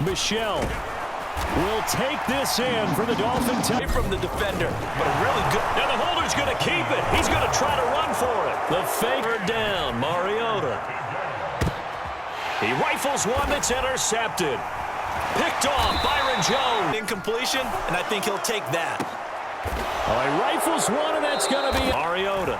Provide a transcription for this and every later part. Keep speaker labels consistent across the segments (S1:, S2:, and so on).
S1: Michelle will take this in for the Dolphins.
S2: From the defender, but a really good.
S1: Now the holder's going to keep it. He's going to try to run for it. The faker down, Mariota. He rifles one that's intercepted. Picked off, Byron Jones.
S2: Incompletion, and I think he'll take that.
S1: Oh, he rifles one, and that's going to be Mariota.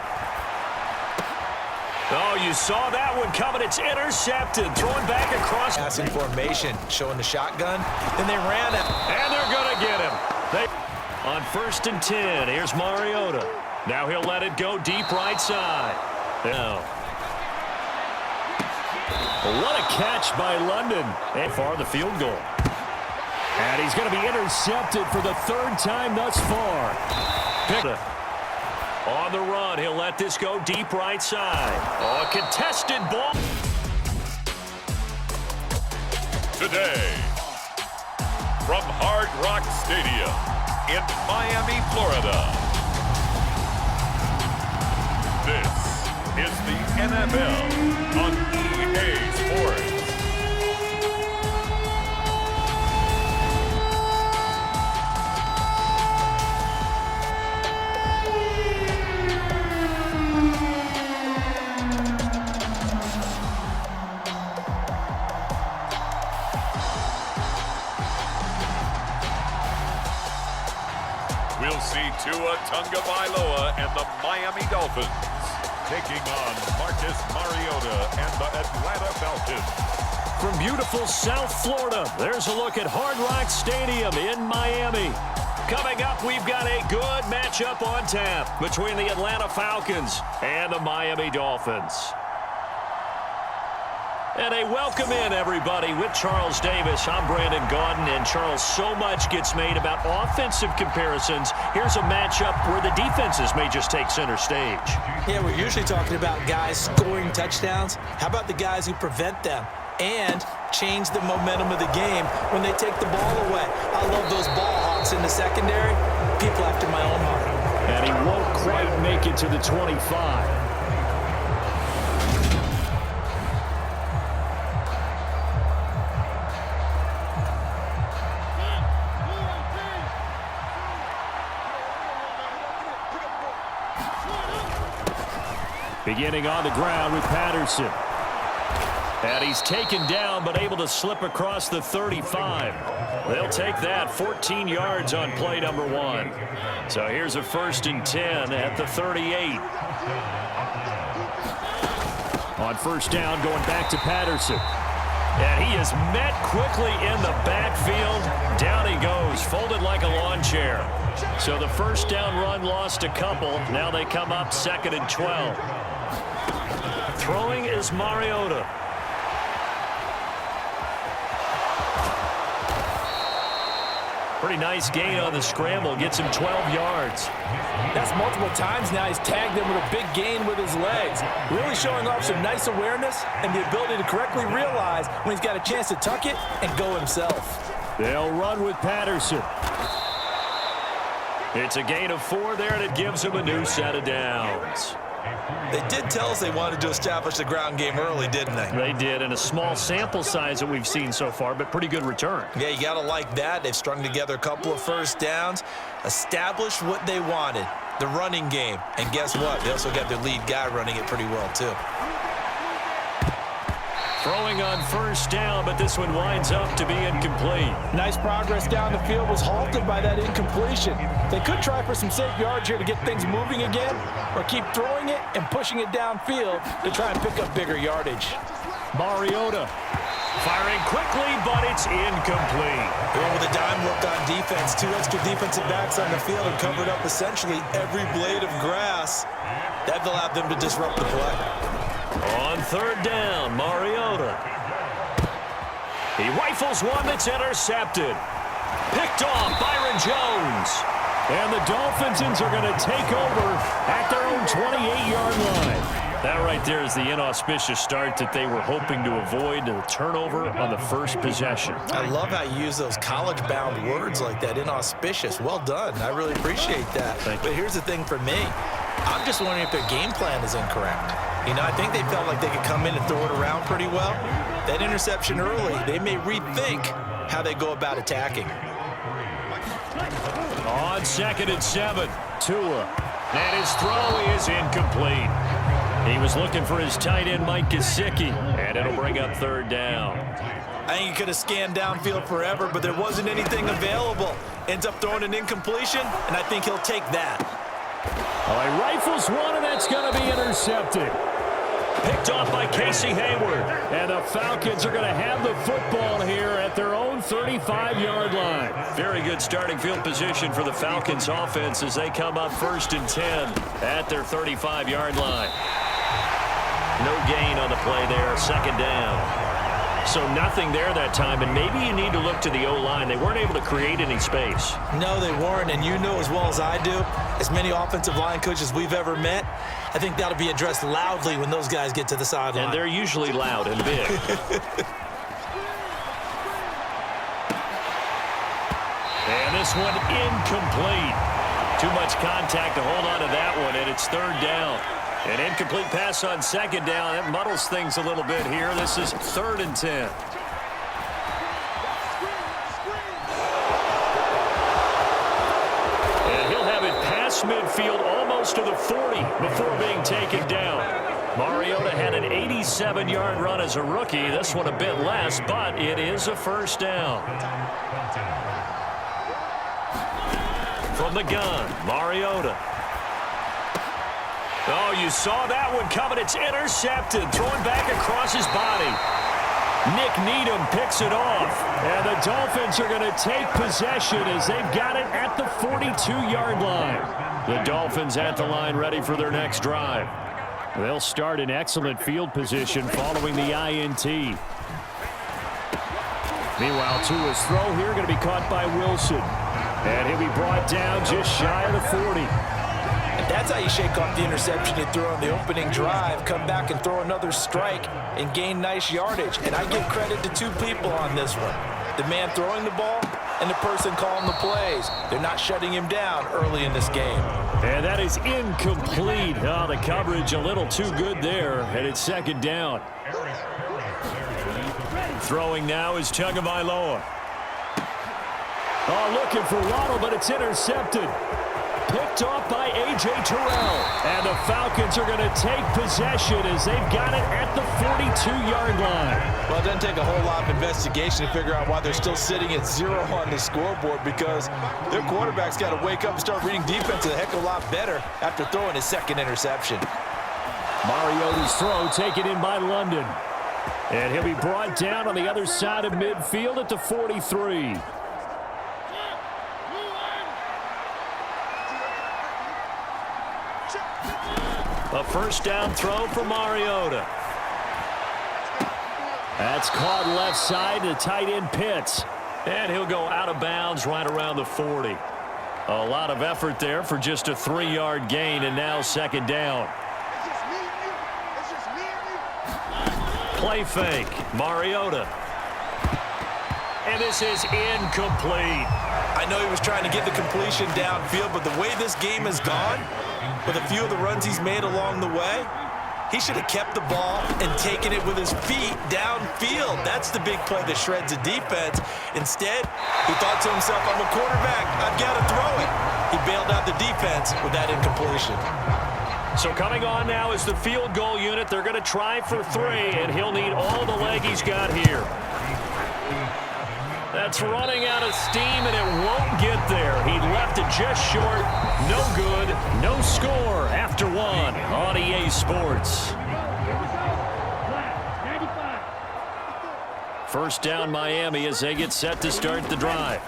S1: Oh, you saw that one coming. It's intercepted. Throwing back across.
S2: Passing formation, showing the shotgun. Then they ran it.
S1: And they're going to get him. On 1st and 10, here's Mariota. Now he'll let it go deep right side. Now. What a catch by London. And far the field goal. And he's going to be intercepted for the 3rd time thus far. On the run, he'll let this go deep right side. Oh, a contested ball.
S3: Today, from Hard Rock Stadium in Miami, Florida, this is the NFL on EA Sports. We'll see Tua Tagovailoa and the Miami Dolphins taking on Marcus Mariota and the Atlanta Falcons.
S1: From beautiful South Florida, there's a look at Hard Rock Stadium in Miami. Coming up, we've got a good matchup on tap between the Atlanta Falcons and the Miami Dolphins. And a welcome in, everybody, with Charles Davis. I'm Brandon Gaudin, and Charles, so much gets made about offensive comparisons. Here's a matchup where the defenses may just take center stage.
S2: Yeah, we're usually talking about guys scoring touchdowns. How about the guys who prevent them and change the momentum of the game when they take the ball away? I love those ball hawks in the secondary. People after my own heart.
S1: And he won't quite make it to the 25. Beginning on the ground with Patterson. And he's taken down, but able to slip across the 35. They'll take that 14 yards on play number 1. So here's a 1st and 10 at the 38. On 1st down, going back to Patterson. And he is met quickly in the backfield. Down he goes, folded like a lawn chair. So the 1st down run lost a couple. Now they come up 2nd and 12. Throwing is Mariota. Pretty nice gain on the scramble. Gets him 12 yards.
S4: That's multiple times now. He's tagged him with a big gain with his legs. Really showing off some nice awareness and the ability to correctly realize when he's got a chance to tuck it and go himself.
S1: They'll run with Patterson. It's a gain of 4 there, and it gives him a new set of downs.
S2: They did tell us they wanted to establish the ground game early, didn't they?
S1: They did, and a small sample size that we've seen so far, but pretty good return.
S2: Yeah, you got to like that. They've strung together a couple of 1st downs, established what they wanted, the running game. And guess what? They also got their lead guy running it pretty well, too.
S1: Throwing on 1st down, but this one winds up to be incomplete.
S4: Nice progress down the field was halted by that incompletion. They could try for some safe yards here to get things moving again, or keep throwing it and pushing it downfield to try and pick up bigger yardage.
S1: Mariota firing quickly, but it's incomplete.
S2: They went with a dime look on defense. 2 extra defensive backs on the field and covered up essentially every blade of grass. That allowed them to disrupt the play.
S1: On 3rd down, Mariota. He rifles one that's intercepted. Picked off, Byron Jones. And the Dolphins are going to take over at their own 28-yard line. That right there is the inauspicious start that they were hoping to avoid, the turnover on the 1st possession.
S2: I love how you use those college-bound words like that, inauspicious. Well done. I really appreciate that. But here's the thing for me. I'm just wondering if their game plan is incorrect. You know, I think they felt like they could come in and throw it around pretty well. That interception early, they may rethink how they go about attacking.
S1: On 2nd and 7, Tua. And his throw is incomplete. He was looking for his tight end, Mike Gesicki, and it'll bring up 3rd down.
S2: I think he could have scanned downfield forever, but there wasn't anything available. Ends up throwing an incompletion, and I think he'll take that.
S1: Well, he rifles one, and that's going to be intercepted. Picked off by Casey Hayward. And the Falcons are going to have the football here at their own 35-yard line. Very good starting field position for the Falcons offense as they come up 1st and 10 at their 35-yard line. No gain on the play there, 2nd down. So nothing there that time, and maybe you need to look to the O-line. They weren't able to create any space.
S2: No, they weren't, and you know as well as I do, as many offensive line coaches we've ever met, I think that'll be addressed loudly when those guys get to the sideline.
S1: And they're usually loud and big. And this one incomplete. Too much contact to hold on to that one, and it's 3rd down. An incomplete pass on 2nd down. That muddles things a little bit here. This is 3rd and 10. And he'll have it past midfield almost to the 40 before being taken down. Mariota had an 87-yard run as a rookie. This one a bit less, but it is a 1st down. From the gun, Mariota. Oh, you saw that one coming. It's intercepted. Throwing back across his body. Nick Needham picks it off. And the Dolphins are going to take possession as they've got it at the 42-yard line. The Dolphins at the line ready for their next drive. They'll start in excellent field position following the INT. Meanwhile, Tua's throw here going to be caught by Wilson. And he'll be brought down just shy of the 40.
S2: That's how you shake off the interception you threw on the opening drive, come back and throw another strike and gain nice yardage. And I give credit to 2 people on this one. The man throwing the ball and the person calling the plays. They're not shutting him down early in this game.
S1: And that is incomplete. Oh, the coverage a little too good there, and it's 2nd down. Throwing now is Tagovailoa. Oh, looking for Waddle, but it's intercepted. Picked off by A.J. Terrell. And the Falcons are going to take possession as they've got it at the 42-yard line.
S2: Well, it doesn't take a whole lot of investigation to figure out why they're still sitting at 0 on the scoreboard, because their quarterback's got to wake up and start reading defense a heck of a lot better after throwing his 2nd interception.
S1: Mariota's throw taken in by London. And he'll be brought down on the other side of midfield at the 43. A 1st down throw for Mariota. That's caught left side to tight end Pitts. And he'll go out of bounds right around the 40. A lot of effort there for just a 3-yard gain, and now 2nd down. Play fake, Mariota. And this is incomplete.
S2: I know he was trying to get the completion downfield, but the way this game has gone, with a few of the runs he's made along the way, he should have kept the ball and taken it with his feet downfield. That's the big play that shreds the defense. Instead, he thought to himself, I'm a quarterback, I've got to throw it. He bailed out the defense with that incompletion.
S1: So coming on now is the field goal unit. They're going to try for 3, and he'll need all the leg he's got here. That's running out of steam, and it won't get there. He left it just short. No good. No score after 1 on EA Sports. 1st down Miami as they get set to start the drive.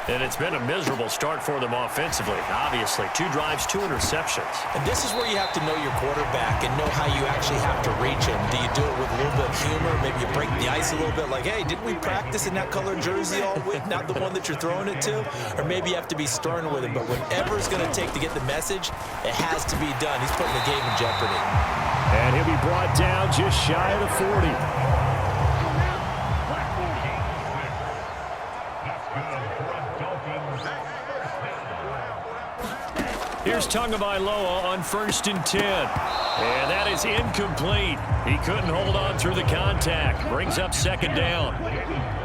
S1: And it's been a miserable start for them offensively, obviously. 2 drives, 2 interceptions.
S2: And this is where you have to know your quarterback and know how you actually have to reach him. Do you do it with a little bit of humor? Maybe you break the ice a little bit like, hey, didn't we practice in that colored jersey all week, not the one that you're throwing it to? Or maybe you have to be stern with him. But whatever it's going to take to get the message, it has to be done. He's putting the game in jeopardy.
S1: And he'll be brought down just shy of the 40. Here's Tagovailoa on 1st and 10. And that is incomplete. He couldn't hold on through the contact. Brings up 2nd down.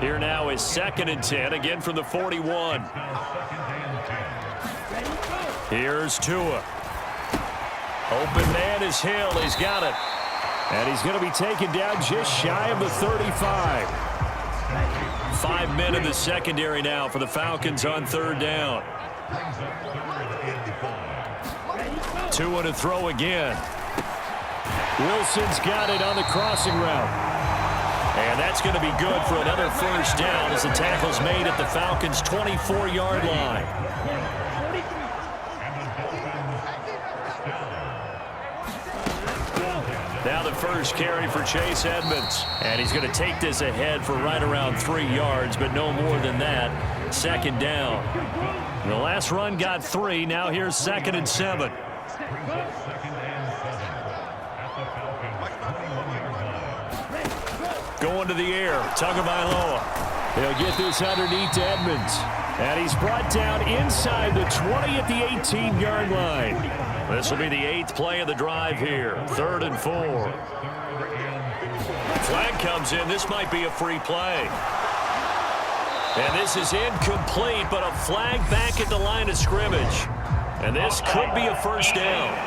S1: Here now is 2nd and 10, again from the 41. Here's Tua. Open man is Hill. He's got it. And he's going to be taken down just shy of the 35. 5 men in the secondary now for the Falcons on 3rd down. Tua to throw again. Wilson's got it on the crossing route. And that's going to be good for another 1st down as the tackle's made at the Falcons' 24-yard line. Now the first carry for Chase Edmonds. And he's going to take this ahead for right around 3 yards, but no more than that. 2nd down. The last run got 3. Now here's 2nd and 7. Going to the air. Tagovailoa. He'll get this underneath to Edmonds. And he's brought down inside the 20 at the 18-yard line. This will be the 8th play of the drive here. 3rd and 4. Flag comes in. This might be a free play. And this is incomplete, but a flag back at the line of scrimmage. And this could be a 1st down.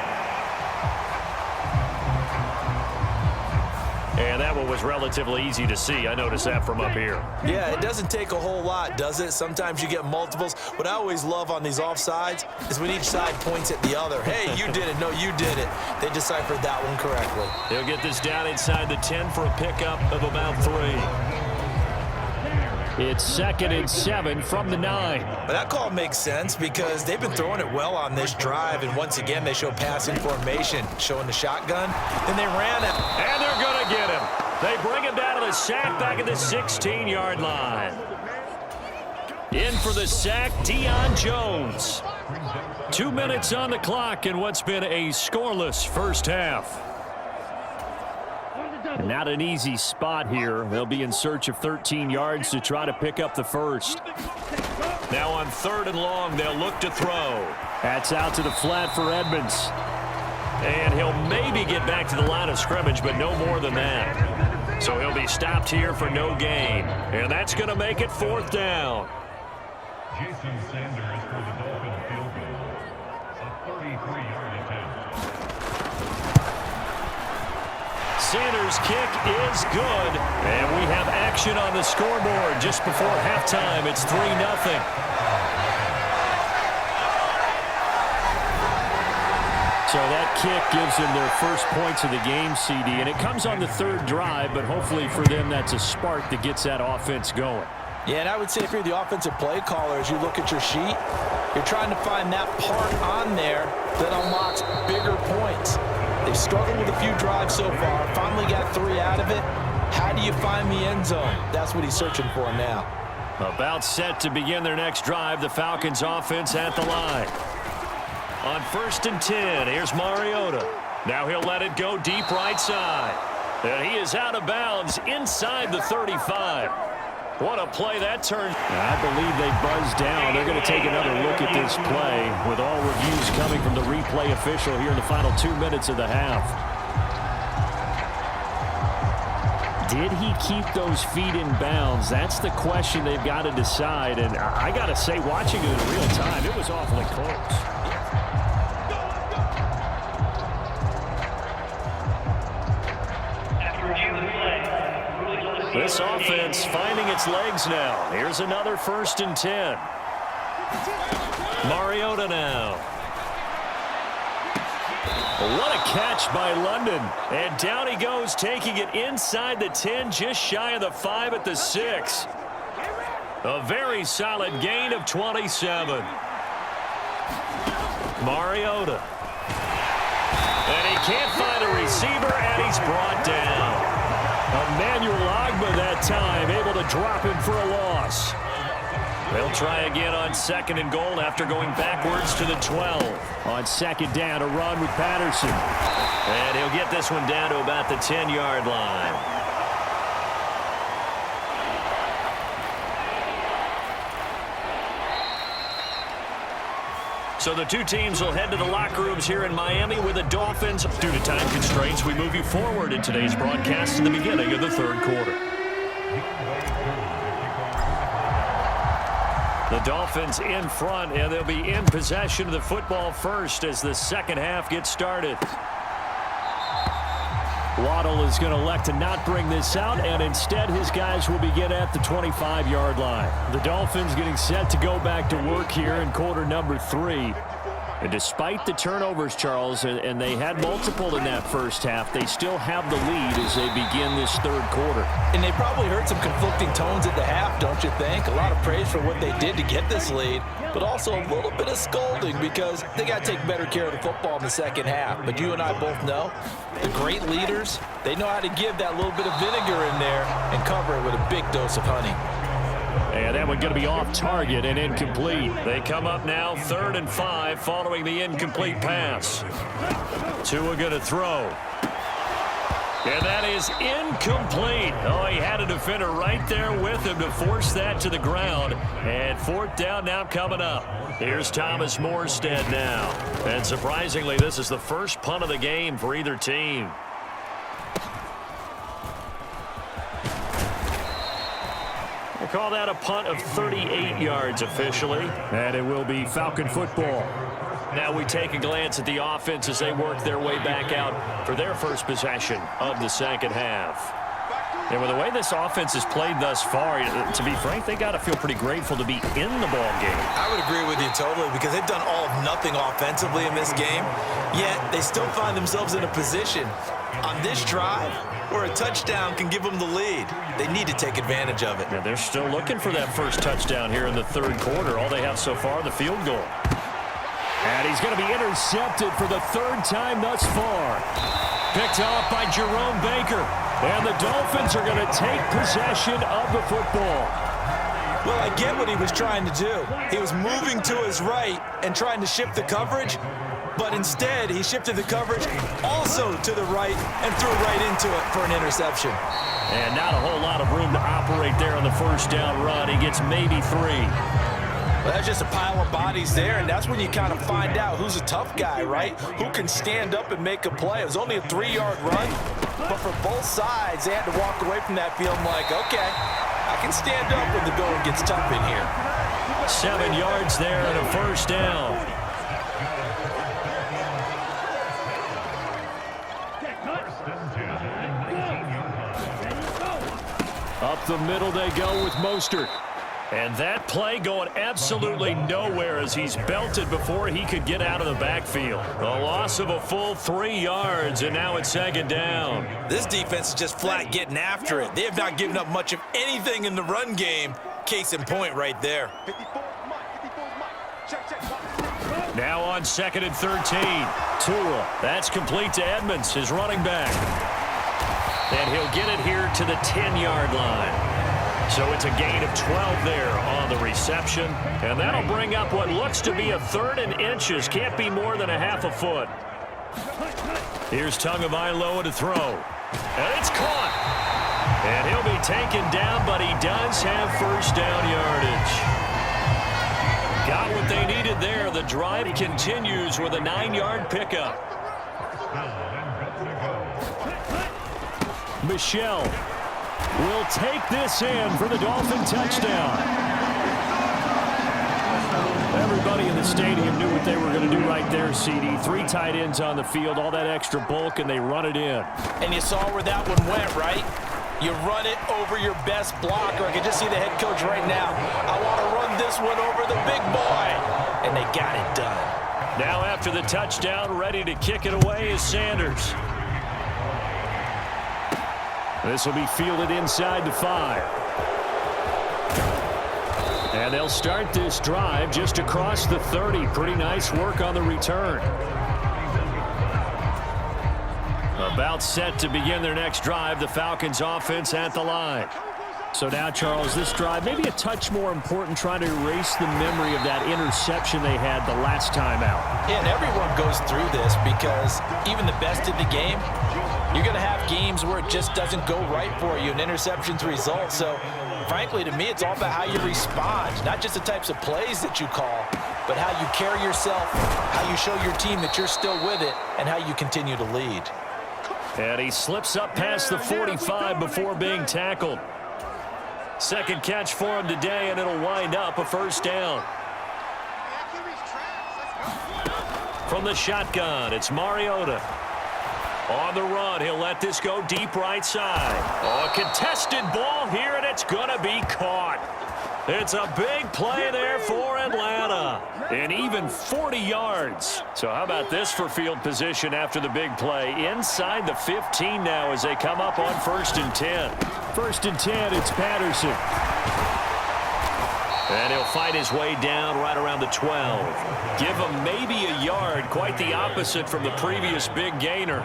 S1: And that one was relatively easy to see. I noticed that from up here.
S2: Yeah, it doesn't take a whole lot, does it? Sometimes you get multiples. What I always love on these offsides is when each side points at the other. Hey, you did it. No, you did it. They deciphered that one correctly.
S1: He'll get this down inside the 10 for a pickup of about 3. It's 2nd and 7 from the 9.
S2: But that call makes sense because they've been throwing it well on this drive, and once again they show passing formation, showing the shotgun. Then they ran it.
S1: And they're going to get him. They bring him down to the sack back at the 16-yard line. In for the sack, Deion Jones. 2 minutes on the clock in what's been a scoreless first half. Not an easy spot here. They'll be in search of 13 yards to try to pick up the first. Now on 3rd and long, they'll look to throw. That's out to the flat for Edmonds. And he'll maybe get back to the line of scrimmage, but no more than that. So he'll be stopped here for no gain. And that's going to make it 4th down.
S3: Jason Sanders for the Dolphins field goal. A 33-yard attempt.
S1: Sanders' kick is good. And we have action on the scoreboard just before halftime. It's 3-0. So that kick gives them their first points of the game, CD. And it comes on the 3rd drive, but hopefully for them that's a spark that gets that offense going.
S2: Yeah, and I would say if you're the offensive play caller, as you look at your sheet, you're trying to find that part on there that unlocks bigger points. They've struggled with a few drives so far, finally got 3 out of it. How do you find the end zone? That's what he's searching for now.
S1: About set to begin their next drive, the Falcons offense at the line. On 1st and 10, here's Mariota. Now he'll let it go deep right side. And he is out of bounds inside the 35. What a play that turns. I believe they buzzed down. They're going to take another look at this play with all reviews coming from the replay official here in the final 2 minutes of the half. Did he keep those feet in bounds? That's the question they've got to decide. And I got to say, watching it in real time, it was awfully close. This offense finding its legs now. Here's another 1st and 10. Mariota now. What a catch by London. And down he goes, taking it inside the 10, just shy of the 5 at the 6. A very solid gain of 27. Mariota. And he can't find a receiver, and he's brought down. Emmanuel Ogbah that time, able to drop him for a loss. They'll try again on 2nd and goal after going backwards to the 12. On 2nd down, a run with Patterson. And he'll get this one down to about the 10-yard line. So the two teams will head to the locker rooms here in Miami with the Dolphins. Due to time constraints, we move you forward in today's broadcast to the beginning of the third quarter. The Dolphins in front, and they'll be in possession of the football first as the second half gets started. Waddle is going to elect to not bring this out, and instead his guys will begin at the 25-yard line. The Dolphins getting set to go back to work here in quarter number 3. And despite the turnovers, Charles, and they had multiple in that first half, they still have the lead as they begin this third quarter.
S2: And they probably heard some conflicting tones at the half, don't you think? A lot of praise for what they did to get this lead, but also a little bit of scolding because they got to take better care of the football in the second half. But you and I both know the great leaders, they know how to give that little bit of vinegar in there and cover it with a big dose of honey.
S1: And that one going to be off target and incomplete. They come up now 3rd and 5 following the incomplete pass. Tua going to throw. And that is incomplete. Oh, he had a defender right there with him to force that to the ground. And 4th down now coming up. Here's Thomas Morstead now. And surprisingly, this is the first punt of the game for either team. We'll call that a punt of 38 yards officially. And it will be Falcon football. Now we take a glance at the offense as they work their way back out for their first possession of the second half. And with the way this offense has played thus far, to be frank, they got to feel pretty grateful to be in the ball game.
S2: I would agree with you totally because they've done all of nothing offensively in this game, yet they still find themselves in a position on this drive where a touchdown can give them the lead. They need to take advantage of it.
S1: Yeah, they're still looking for that first touchdown here in the third quarter. All they have so far, the field goal. And he's going to be intercepted for the 3rd time thus far. Picked off by Jerome Baker. And the Dolphins are going to take possession of the football.
S2: Well, I get what he was trying to do. He was moving to his right and trying to shift the coverage, but instead he shifted the coverage also to the right and threw right into it for an interception.
S1: And not a whole lot of room to operate there on the first down run. He gets maybe 3.
S2: Well, that's just a pile of bodies there, and that's when you kind of find out who's a tough guy, right? Who can stand up and make a play. It was only a 3-yard run, but for both sides, they had to walk away from that feeling like, okay, I can stand up when the going gets tough in here.
S1: 7 yards there and a first down. Up the middle they go with Mostert. And that play going absolutely nowhere as he's belted before he could get out of the backfield. A loss of a full 3 yards, and now it's 2nd down.
S2: This defense is just flat getting after it. They have not given up much of anything in the run game. Case in point right there.
S1: Now on 2nd and 13. Tua, that's complete to Edmonds, his running back. And he'll get it here to the 10-yard line. So it's a gain of 12 there on the reception. And that'll bring up what looks to be a 3rd and inches. Can't be more than a half a foot. Here's Tagovailoa to throw. And it's caught. And he'll be taken down, but he does have first down yardage. Got what they needed there. The drive continues with a 9-yard pickup. Michel will take this in for the Dolphin touchdown. Everybody in the stadium knew what they were going to do right there, CD. 3 tight ends on the field, all that extra bulk, and they run it in.
S2: And you saw where that one went, right? You run it over your best blocker. I can just see the head coach right now. I want to run this one over the big boy. And they got it done.
S1: Now after the touchdown, ready to kick it away is Sanders. This will be fielded inside the 5. And they'll start this drive just across the 30. Pretty nice work on the return. About set to begin their next drive, the Falcons offense at the line. So now, Charles, this drive maybe a touch more important, trying to erase the memory of that interception they had the last time out.
S2: Yeah, and everyone goes through this because even the best in the game, you're going to have games where it just doesn't go right for you, and interceptions result. So, frankly, to me, it's all about how you respond, not just the types of plays that you call, but how you carry yourself, how you show your team that you're still with it, and how you continue to lead.
S1: And he slips up past the 45 before being tackled. Second catch for him today, and it'll wind up a first down. From the shotgun, it's Mariota. On the run, he'll let this go deep right side. Oh, a contested ball here, and it's going to be caught. It's a big play there for Atlanta. And even 40 yards. So how about this for field position after the big play? Inside the 15 now as they come up on 1st and 10. 1st and 10, it's Patterson. And he'll fight his way down right around the 12. Give him maybe a yard, quite the opposite from the previous big gainer.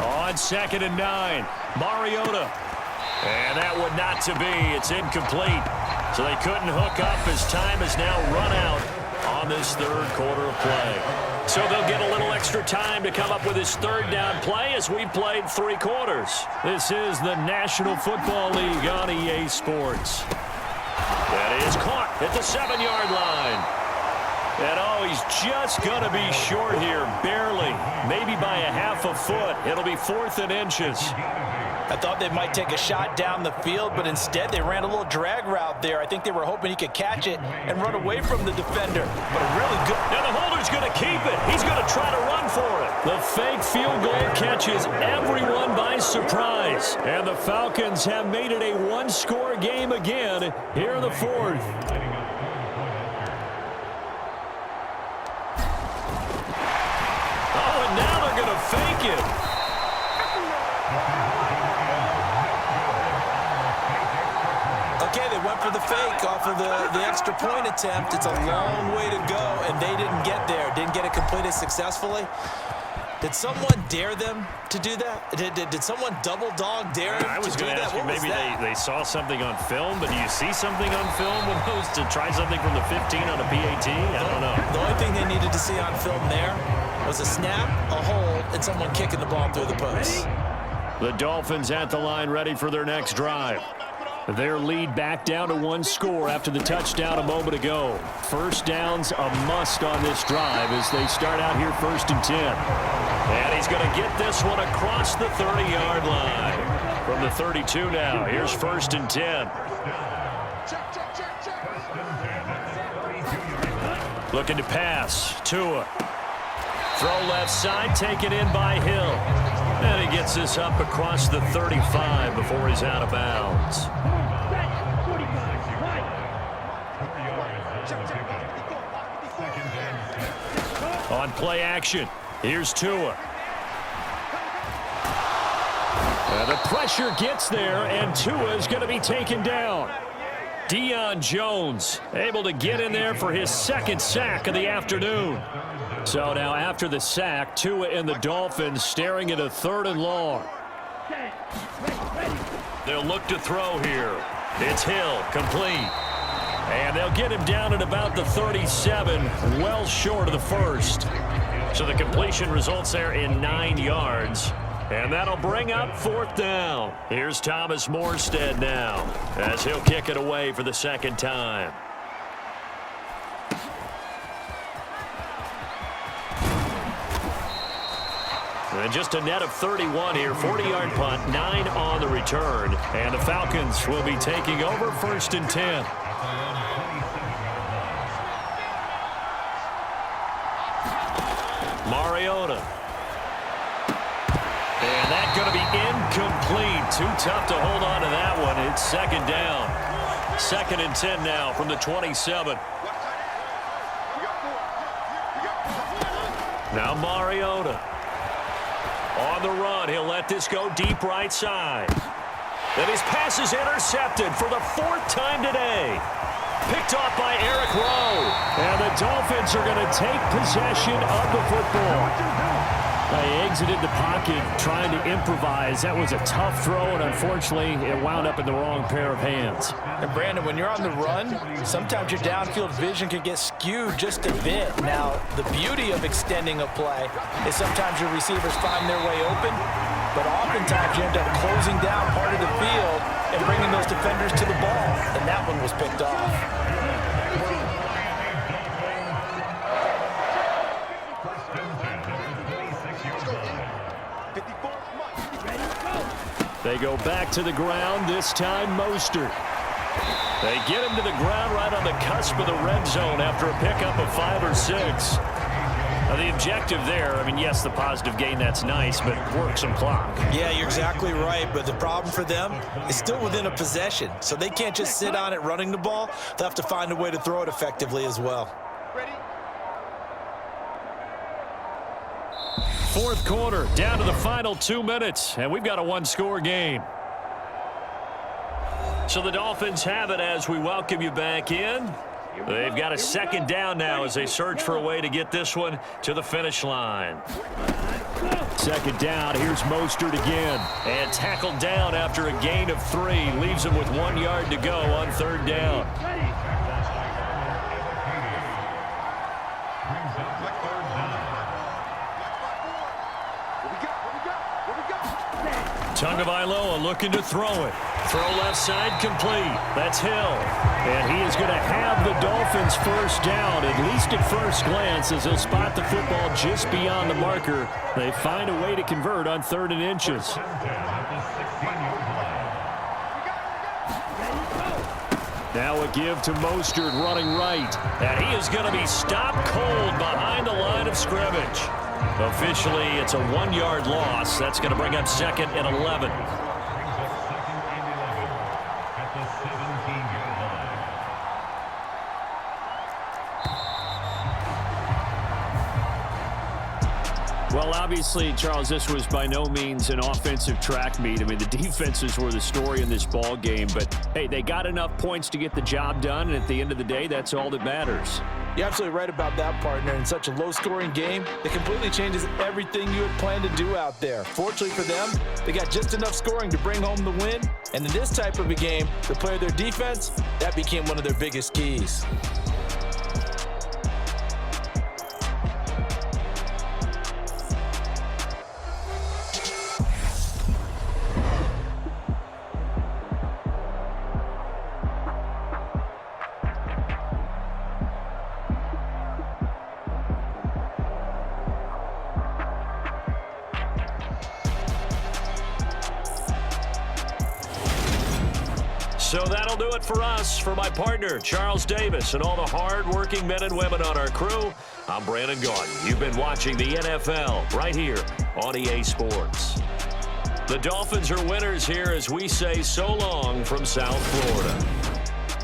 S1: On 2nd and 9, Mariota. And that one not to be. It's incomplete. So they couldn't hook up as time has now run out on this third quarter of play. So they'll get a little extra time to come up with his third down play as we've played 3 quarters. This is the National Football League on EA Sports. That is caught at the 7-yard line. And oh, he's just going to be short here, barely. Maybe by a half a foot. It'll be 4th and inches.
S2: I thought they might take a shot down the field, but instead they ran a little drag route there. I think they were hoping he could catch it and run away from the defender. But a really good...
S1: Now the holder's going to keep it. He's going to try to run for it. The fake field goal catches everyone by surprise. And the Falcons have made it a one-score game again here in the 4th. Oh, and now they're going to fake it.
S2: Okay, they went for the fake off of the extra point attempt. It's a long way to go, and they didn't get there. Didn't get it completed successfully. Did someone dare them to do that? Did someone double dog dare them
S1: I was
S2: to do
S1: going to
S2: that?
S1: ask you, maybe they saw something on film, but do you see something on film with those to try something from the 15 on a PAT? I don't know.
S2: The only thing they needed to see on film there was a snap, a hold, and someone kicking the ball through the post.
S1: The Dolphins at the line ready for their next drive. Their lead back down to 1 score after the touchdown a moment ago. First down's a must on this drive as they start out here 1st and 10. And he's going to get this one across the 30-yard line. From the 32 now, here's 1st and 10. Looking to pass. Tua. Throw left side, taken in by Hill. And he gets this up across the 35 before he's out of bounds. On play action, here's Tua. And the pressure gets there, and Tua is going to be taken down. Deion Jones able to get in there for his 2nd sack of the afternoon. So now after the sack, Tua and the Dolphins staring at a 3rd and long. They'll look to throw here. It's Hill, complete. And they'll get him down at about the 37, well short of the 1st. So the completion results there in 9 yards. And that'll bring up 4th down. Here's Thomas Morstead now as he'll kick it away for the 2nd time. And just a net of 31 here, 40-yard punt, 9 on the return. And the Falcons will be taking over 1st and 10. Mariota. And that's going to be incomplete. Too tough to hold on to that one. It's 2nd down. 2nd and 10 now from the 27. Now Mariota. On the run, he'll let this go deep right side. And his pass is intercepted for the 4th time today. Picked off by Eric Rowe. And the Dolphins are going to take possession of the football. They exited the pocket trying to improvise. That was a tough throw, and unfortunately, it wound up in the wrong pair of hands.
S2: And Brandon, when you're on the run, sometimes your downfield vision can get skewed just a bit. Now, the beauty of extending a play is sometimes your receivers find their way open, but oftentimes you end up closing down part of the field
S4: and bringing those defenders to the ball, and that one was picked off.
S1: They go back to the ground, this time Mostert. They get him to the ground right on the cusp of the red zone after a pickup of 5 or 6. Now, the objective there, I mean, yes, the positive gain, that's nice, but work some clock.
S2: Yeah, you're exactly right, but the problem for them is still within a possession, so they can't just sit on it running the ball. They'll have to find a way to throw it effectively as well.
S1: Fourth quarter, down to the final 2 minutes, and we've got a one-score game. So the Dolphins have it as we welcome you back in. They've got a second down now as they search for a way to get this one to the finish line. Second down, here's Mostert again. And tackled down after a gain of 3. Leaves him with 1 yard to go on third down. Tagovailoa looking to throw it. Throw left side complete. That's Hill. And he is going to have the Dolphins first down, at least at first glance, as he'll spot the football just beyond the marker. They find a way to convert on 3rd and inches. Now a give to Mostert running right. And he is going to be stopped cold behind the line of scrimmage. Officially, it's a 1-yard loss. That's going to bring up 2nd and 11. Well, obviously, Charles, this was by no means an offensive track meet. I mean, the defenses were the story in this ball game. But, hey, they got enough points to get the job done. And at the end of the day, that's all that matters.
S4: You're absolutely right about that, partner. In such a low-scoring game, it completely changes everything you had planned to do out there. Fortunately for them, they got just enough scoring to bring home the win. And in this type of a game, to play their defense, that became one of their biggest keys.
S1: So that'll do it for us. For my partner, Charles Davis, and all the hard-working men and women on our crew, I'm Brandon Gordon. You've been watching the NFL right here on EA Sports. The Dolphins are winners here as we say so long from South Florida.